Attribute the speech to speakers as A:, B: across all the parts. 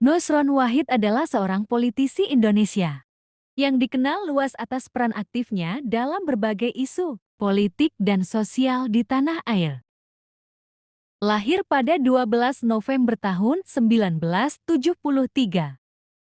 A: Nusron Wahid adalah seorang politisi Indonesia yang dikenal luas atas peran aktifnya dalam berbagai isu politik dan sosial di tanah air. Lahir pada 12 November tahun 1973,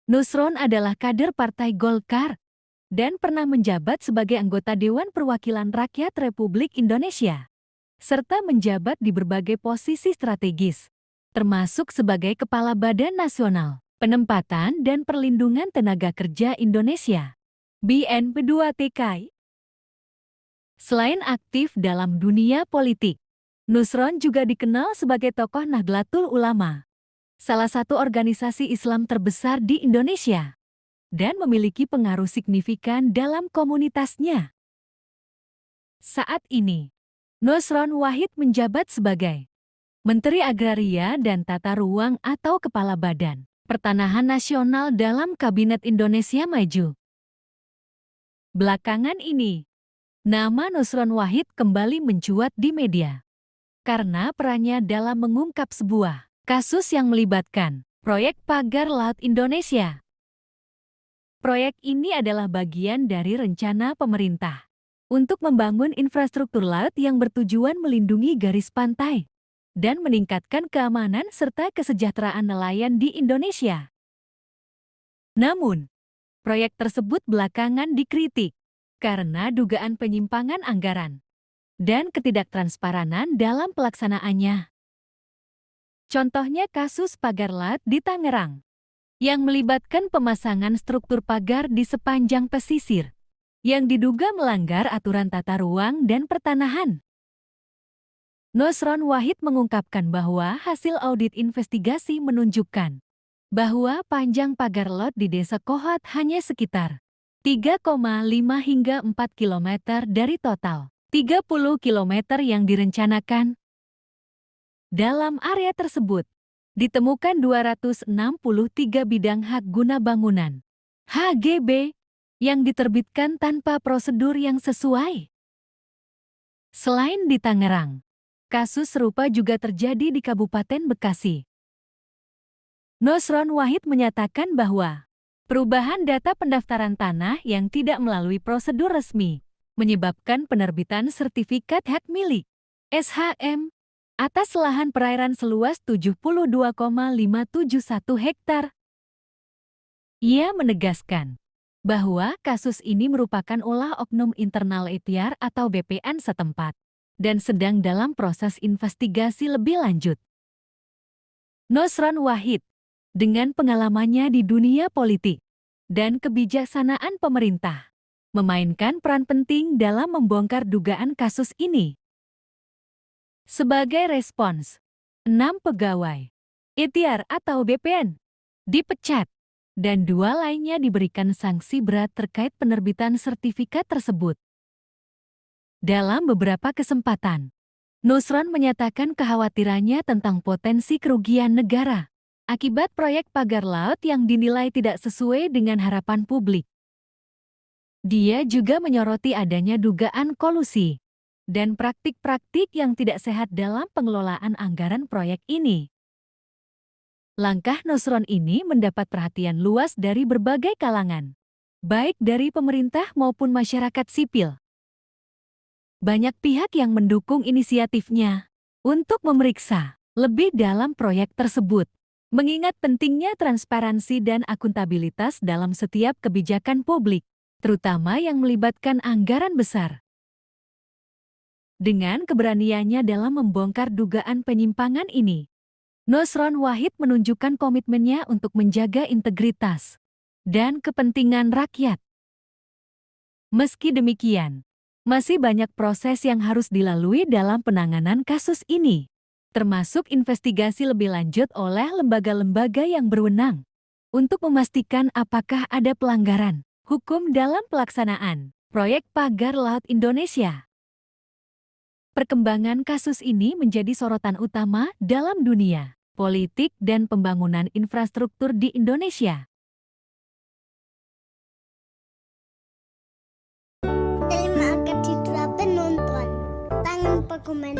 A: Nusron adalah kader Partai Golkar dan pernah menjabat sebagai anggota Dewan Perwakilan Rakyat Republik Indonesia, serta menjabat di berbagai posisi strategis, termasuk sebagai Kepala Badan Nasional Penempatan dan Perlindungan Tenaga Kerja Indonesia (BNP2TKI). Selain aktif dalam dunia politik, Nusron juga dikenal sebagai tokoh Nahdlatul Ulama, salah satu organisasi Islam terbesar di Indonesia, dan memiliki pengaruh signifikan dalam komunitasnya. Saat ini, Nusron Wahid menjabat sebagai Menteri Agraria dan Tata Ruang atau Kepala Badan Pertanahan Nasional dalam Kabinet Indonesia Maju. Belakangan ini, nama Nusron Wahid kembali mencuat di media karena perannya dalam mengungkap sebuah kasus yang melibatkan proyek Pagar Laut Indonesia. Proyek ini adalah bagian dari rencana pemerintah untuk membangun infrastruktur laut yang bertujuan melindungi garis pantai dan meningkatkan keamanan serta kesejahteraan nelayan di Indonesia. Namun, proyek tersebut belakangan dikritik karena dugaan penyimpangan anggaran dan ketidaktransparan dalam pelaksanaannya. Contohnya kasus pagar laut di Tangerang, yang melibatkan pemasangan struktur pagar di sepanjang pesisir, yang diduga melanggar aturan tata ruang dan pertanahan. Nusron Wahid mengungkapkan bahwa hasil audit investigasi menunjukkan bahwa panjang pagar laut di Desa Kohot hanya sekitar 3,5 hingga 4 km dari total 30 km yang direncanakan. Dalam area tersebut, ditemukan 263 bidang hak guna bangunan (HGB) yang diterbitkan tanpa prosedur yang sesuai. Selain di Tangerang, kasus serupa juga terjadi di Kabupaten Bekasi. Nusron Wahid menyatakan bahwa perubahan data pendaftaran tanah yang tidak melalui prosedur resmi menyebabkan penerbitan sertifikat hak milik (SHM) atas lahan perairan seluas 72,571 hektar. Ia menegaskan bahwa kasus ini merupakan ulah oknum internal Etiar atau BPN setempat dan sedang dalam proses investigasi lebih lanjut. Nusron Wahid, dengan pengalamannya di dunia politik dan kebijaksanaan pemerintah, memainkan peran penting dalam membongkar dugaan kasus ini. Sebagai respons, 6 pegawai Etiar atau BPN dipecat dan 2 lainnya diberikan sanksi berat terkait penerbitan sertifikat tersebut. Dalam beberapa kesempatan, Nusron menyatakan kekhawatirannya tentang potensi kerugian negara akibat proyek pagar laut yang dinilai tidak sesuai dengan harapan publik. Dia juga menyoroti adanya dugaan kolusi dan praktik-praktik yang tidak sehat dalam pengelolaan anggaran proyek ini. Langkah Nusron ini mendapat perhatian luas dari berbagai kalangan, baik dari pemerintah maupun masyarakat sipil. Banyak pihak yang mendukung inisiatifnya untuk memeriksa lebih dalam proyek tersebut, mengingat pentingnya transparansi dan akuntabilitas dalam setiap kebijakan publik, terutama yang melibatkan anggaran besar. Dengan keberaniannya dalam membongkar dugaan penyimpangan ini, Nusron Wahid menunjukkan komitmennya untuk menjaga integritas dan kepentingan rakyat. Meski demikian, masih banyak proses yang harus dilalui dalam penanganan kasus ini, termasuk investigasi lebih lanjut oleh lembaga-lembaga yang berwenang untuk memastikan apakah ada pelanggaran hukum dalam pelaksanaan proyek Pagar Laut Indonesia. Perkembangan kasus ini menjadi sorotan utama dalam dunia politik dan pembangunan infrastruktur di Indonesia.
B: Terima kasih telah menonton! Jangan lupa komen